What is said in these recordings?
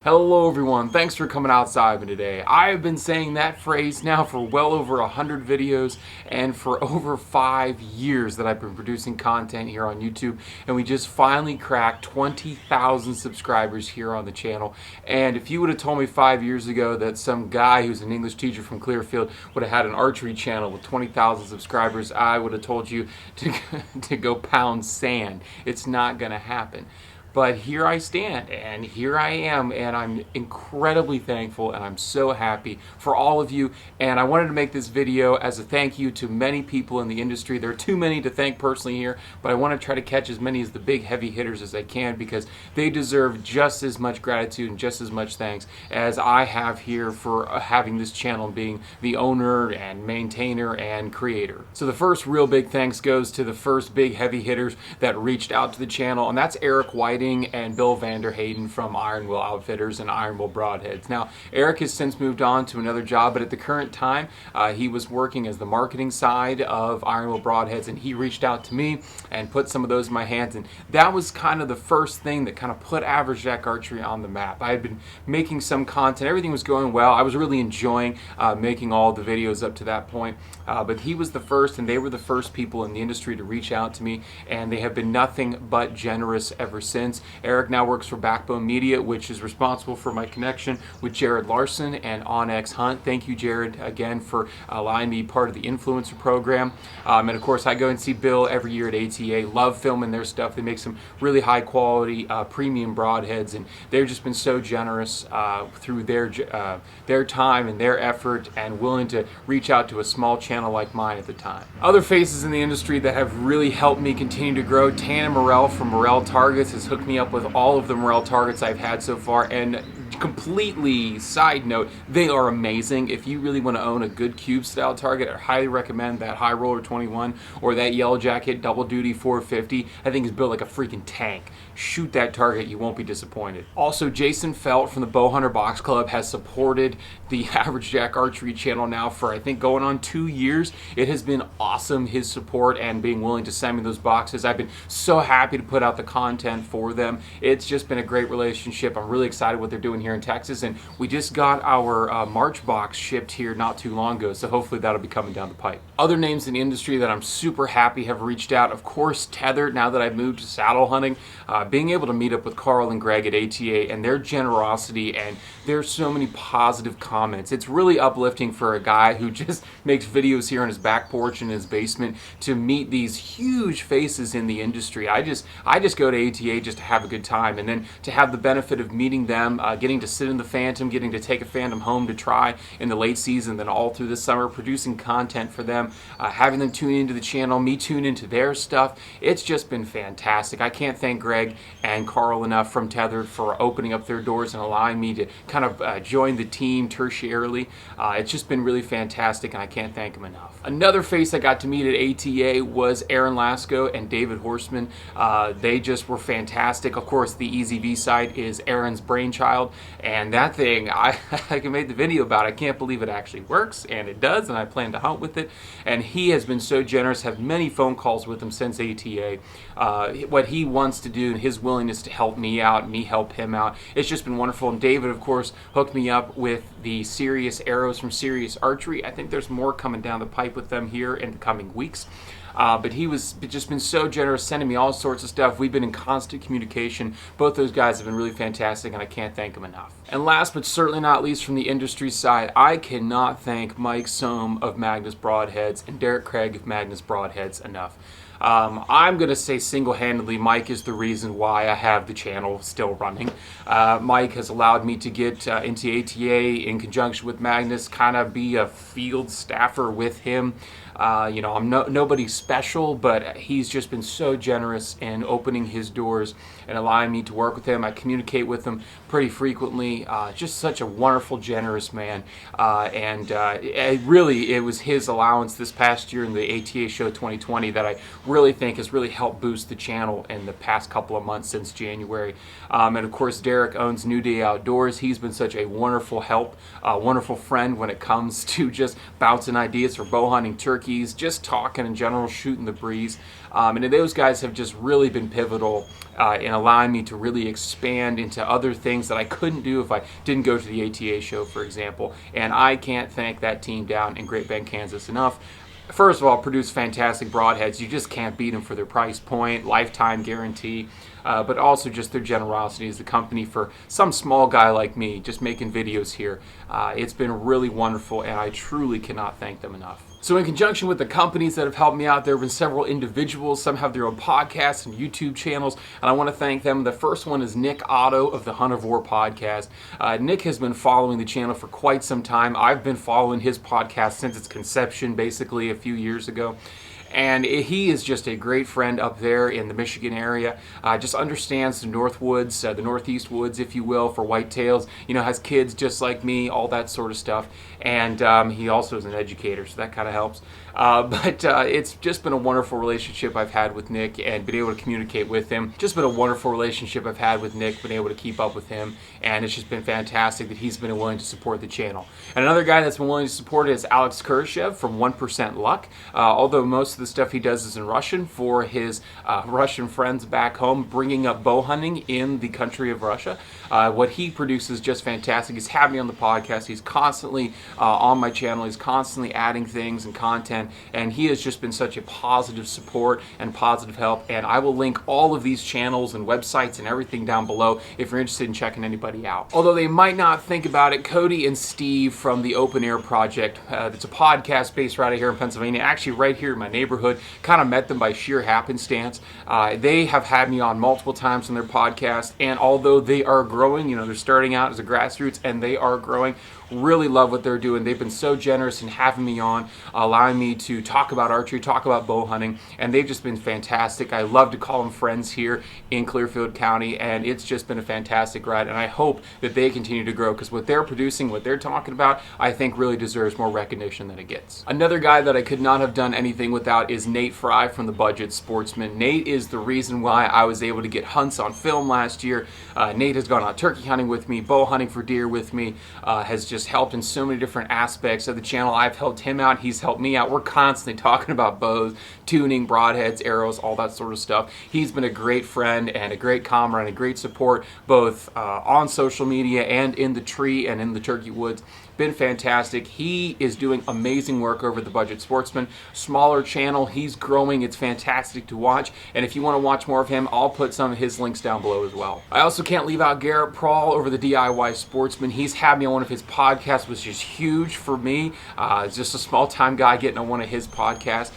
Hello everyone, thanks for coming outside with me today. I have been saying that phrase now for well over 100 videos and for over 5 years that I've been producing content here on YouTube, and we just finally cracked 20,000 subscribers here on the channel. And if you would have told me 5 years ago that some guy who's an English teacher from Clearfield would have had an archery channel with 20,000 subscribers, I would have told you to go pound sand. It's not gonna happen. But here I stand, and here I am, and I'm incredibly thankful, and I'm so happy for all of you. And I wanted to make this video as a thank you to many people in the industry. There are too many to thank personally here, but I want to try to catch as many as the big heavy hitters as I can, because they deserve just as much gratitude and just as much thanks as I have here for having this channel, being the owner and maintainer and creator. So the first real big thanks goes to the first big heavy hitters that reached out to the channel, and that's Eric Whiting and Bill Vanderhayden from Iron Will Outfitters and Iron Will Broadheads. Now, Eric has since moved on to another job, but at the current time, he was working as the marketing side of Iron Will Broadheads, and he reached out to me and put some of those in my hands, and that was kind of the first thing that kind of put Average Jack Archery on the map. I had been making some content, everything was going well, I was really enjoying making all the videos up to that point, but he was the first, and they were the first people in the industry to reach out to me, and they have been nothing but generous ever since. Eric now works for Backbone Media, which is responsible for my connection with Jared Larson and OnX Hunt. Thank you, Jared, again for allowing me part of the influencer program. And of course, I go and see Bill every year at ATA. Love filming their stuff. They make some really high quality premium broadheads, and they've just been so generous through their time and their effort, and willing to reach out to a small channel like mine at the time. Other faces in the industry that have really helped me continue to grow: Tana Morell from Morell Targets has hooked me up with all of the Morell targets I've had so far, and completely side note, they are amazing. If you really want to own a good cube style target, I highly recommend that High Roller 21 or that Yellow Jacket Double Duty 450. I think it's built like a freaking tank. Shoot that target, you won't be disappointed. Also, Jason Felt from the Bowhunter Box Club has supported the Average Jack Archery channel now for, I think, going on 2 years. It has been awesome, his support and being willing to send me those boxes. I've been so happy to put out the content for them. It's just been a great relationship. I'm really excited what they're doing here in Texas, and we just got our March box shipped here not too long ago, so hopefully that'll be coming down the pipe. Other names in the industry that I'm super happy have reached out: of course, Tether, now that I've moved to saddle hunting, being able to meet up with Carl and Greg at ATA, and their generosity, and there's so many positive comments. It's really uplifting for a guy who just makes videos here on his back porch in his basement to meet these huge faces in the industry. I just go to ATA just to have a good time, and then to have the benefit of meeting them, getting to sit in the Phantom, getting to take a Phantom home to try in the late season, then all through the summer producing content for them, having them tune into the channel, me tune into their stuff. It's just been fantastic. I can't thank Greg and Carl enough from Tether for opening up their doors and allowing me to kind of join the team tertiarily. It's just been really fantastic, and I can't thank them enough. Another face I got to meet at ATA was Aaron Lasko and David Horseman. They just were fantastic. Of course, the EZV site is Aaron's brainchild, and that thing, I made the video about it. I can't believe it actually works, and it does, and I plan to hunt with it. And he has been so generous, have many phone calls with him since ATA. What he wants to do and his willingness to help me out, me help him out, it's just been wonderful. And David, of course, hooked me up with the Serious arrows from Serious Archery. I think there's more coming down the pipe with them here in the coming weeks. But he was just been so generous, sending me all sorts of stuff. We've been in constant communication. Both those guys have been really fantastic, and I can't thank them enough. And last but certainly not least, from the industry side, I cannot thank Mike Sohm of Magnus Broadheads and Derek Craig of Magnus Broadheads enough. I'm going to say single-handedly Mike is the reason why I have the channel still running. Mike has allowed me to get into ATA in conjunction with Magnus, kind of be a field staffer with him. You know, I'm nobody special, but he's just been so generous in opening his doors and allowing me to work with him. I communicate with him pretty frequently. Just such a wonderful, generous man. It was his allowance this past year in the ATA show 2020 that I really think has really helped boost the channel in the past couple of months since January. And of course, Derek owns New Day Outdoors. He's been such a wonderful help, wonderful friend when it comes to just bouncing ideas for bow hunting, turkey turkeys, just talking in general, shooting the breeze. And those guys have just really been pivotal in allowing me to really expand into other things that I couldn't do if I didn't go to the ATA show, for example. And I can't thank that team down in Great Bend, Kansas enough. First of all, produce fantastic broadheads. You just can't beat them for their price point, lifetime guarantee, but also just their generosity as a company for some small guy like me just making videos here. It's been really wonderful, and I truly cannot thank them enough. So in conjunction with the companies that have helped me out, there have been several individuals. Some have their own podcasts and YouTube channels, and I want to thank them. The first one is Nick Otto of the Hunt of War podcast. Nick has been following the channel for quite some time. I've been following his podcast since its conception, basically a few years ago. And he is just a great friend up there in the Michigan area. Just understands the North Woods, the Northeast Woods, if you will, for whitetails. You know, has kids just like me, all that sort of stuff. And he also is an educator, so that kind of helps. But it's just been a wonderful relationship I've had with Nick and been able to communicate with him. Just been a wonderful relationship I've had with Nick, been able to keep up with him. And it's just been fantastic that he's been willing to support the channel. And another guy that's been willing to support it is Alex Kurshev from 1% Luck. Although most of the stuff he does is in Russian for his Russian friends back home, bringing up bow hunting in the country of Russia. What he produces is just fantastic. He's had me on the podcast. He's constantly on my channel. He's constantly adding things and content, and he has just been such a positive support and positive help. And I will link all of these channels and websites and everything down below if you're interested in checking anybody out. Although they might not think about it, Cody and Steve from the Open Air Project, it's a podcast based right here in Pennsylvania, actually right here in my neighborhood. Kind of met them by sheer happenstance. They have had me on multiple times on their podcast, and although they are growing, you know, they're starting out as a grassroots and they are growing, really love what they're doing. They've been so generous in having me on, allowing me to talk about archery, talk about bow hunting, and they've just been fantastic. I love to call them friends here in Clearfield County, and it's just been a fantastic ride, and I hope that they continue to grow, because what they're producing, what they're talking about, I think really deserves more recognition than it gets. Another guy that I could not have done anything without is Nate Fry from the Budget Sportsman. Nate is the reason why I was able to get hunts on film last year. Nate has gone out turkey hunting with me, bow hunting for deer with me, has just helped in so many different aspects of the channel. I've helped him out, he's helped me out. We're constantly talking about bows, tuning, broadheads, arrows, all that sort of stuff. He's been a great friend and a great comrade and a great support, both on social media and in the tree and in the turkey woods. Been fantastic. He is doing amazing work over the Budget Sportsman. Smaller channel, he's growing. It's fantastic to watch. And if you want to watch more of him, I'll put some of his links down below as well. I also can't leave out Garrett Prawl over the DIY Sportsman. He's had me on one of his podcasts, which is huge for me. Just a small-time guy getting on one of his podcasts.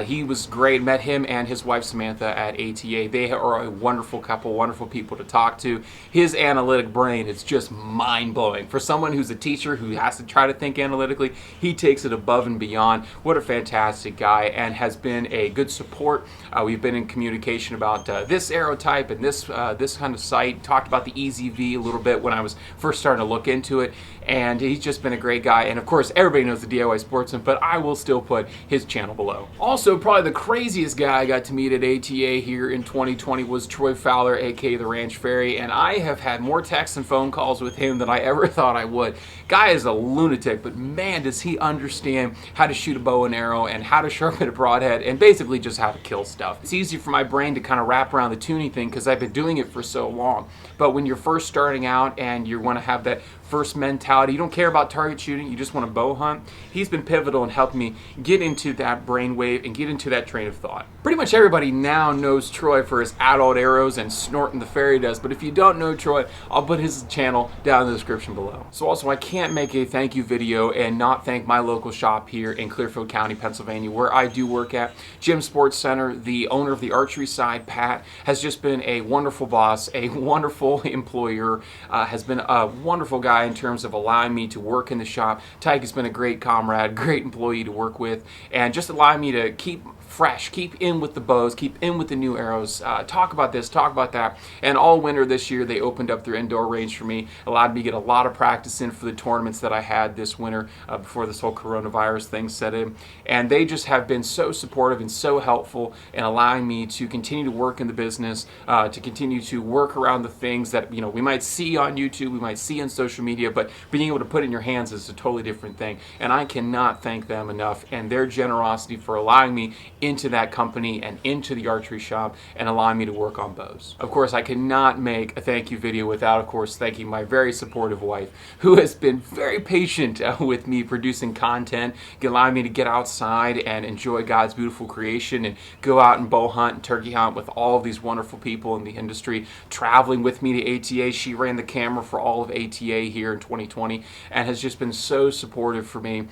He was great. Met him and his wife Samantha at ATA. They are a wonderful couple, wonderful people to talk to. His analytic brain is just mind-blowing. For someone who's a teacher who has to try to think analytically, he takes it above and beyond. What a fantastic guy, and has been a good support. We've been in communication about this arrow type and this kind of sight. Talked about the EZV a little bit when I was first starting to look into it, and he's just been a great guy. And of course, everybody knows the DIY Sportsman, but I will still put his channel below. Also, probably the craziest guy I got to meet at ATA here in 2020 was Troy Fowler, aka the Ranch Fairy, and I have had more texts and phone calls with him than I ever thought I would. Guy is a lunatic, but man, does he understand how to shoot a bow and arrow and how to sharpen a broadhead and basically just how to kill stuff. It's easy for my brain to kind of wrap around the tuning thing because I've been doing it for so long. But when you're first starting out and you want to have that first mentality, you don't care about target shooting, you just want to bow hunt, he's been pivotal in helping me get into that brainwave and get into that train of thought. Pretty much everybody now knows Troy for his adult arrows and snorting the fairy dust, but if you don't know Troy, I'll put his channel down in the description below. So also, I can't make a thank you video and not thank my local shop here in Clearfield County, Pennsylvania, where I do work at. Jim Sports Center, the owner of the archery side, Pat, has just been a wonderful boss, a wonderful employer, has been a wonderful guy in terms of allowing me to work in the shop. Tyke has been a great comrade, great employee to work with, and just allowing me to keep fresh, keep in with the bows, keep in with the new arrows, talk about this, talk about that. And all winter this year, they opened up their indoor range for me, allowed me to get a lot of practice in for the tournaments that I had this winter before this whole coronavirus thing set in. And they just have been so supportive and so helpful in allowing me to continue to work in the business, to continue to work around the things that, you know, we might see on YouTube, we might see on social media, media, but being able to put it in your hands is a totally different thing. And I cannot thank them enough and their generosity for allowing me into that company and into the archery shop and allowing me to work on bows. Of course, I cannot make a thank you video without, of course, thanking my very supportive wife, who has been very patient with me producing content, allowing me to get outside and enjoy God's beautiful creation and go out and bow hunt and turkey hunt with all of these wonderful people in the industry, traveling with me to ATA. She ran the camera for all of ATA here in 2020 and has just been so supportive for me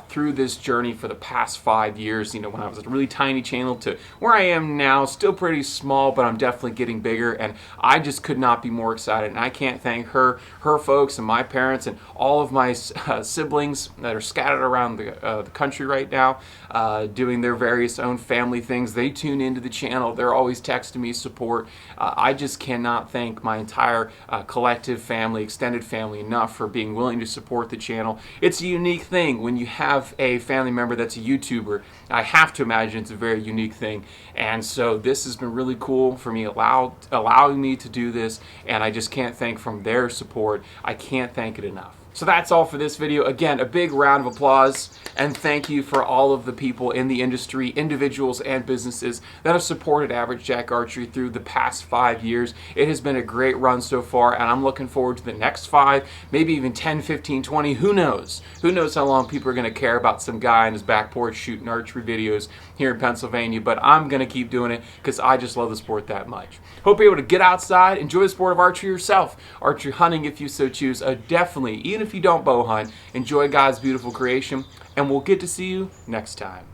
through this journey for the past 5 years. You know, when I was a really tiny channel to where I am now, still pretty small, but I'm definitely getting bigger, and I just could not be more excited. And I can't thank her folks and my parents and all of my siblings that are scattered around the country right now, doing their various own family things. They tune into the channel. They're always texting me support. I just cannot thank my entire collective family, extended family, enough for being willing to support the channel. It's a unique thing when you have a family member that's a YouTuber. I have to imagine it's a very unique thing. And so this has been really cool for me, allowing me to do this, and I just can't thank from their support. I can't thank it enough. So that's all for this video. Again, a big round of applause and thank you for all of the people in the industry, individuals and businesses that have supported Average Jack Archery through the past 5 years. It has been a great run so far, and I'm looking forward to the next 5, maybe even 10, 15, 20, who knows? Who knows how long people are going to care about some guy on his back porch shooting archery videos here in Pennsylvania, but I'm going to keep doing it because I just love the sport that much. Hope you're able to get outside, enjoy the sport of archery yourself. Archery hunting if you so choose. Definitely, even if you don't bow hunt, enjoy God's beautiful creation, and we'll get to see you next time.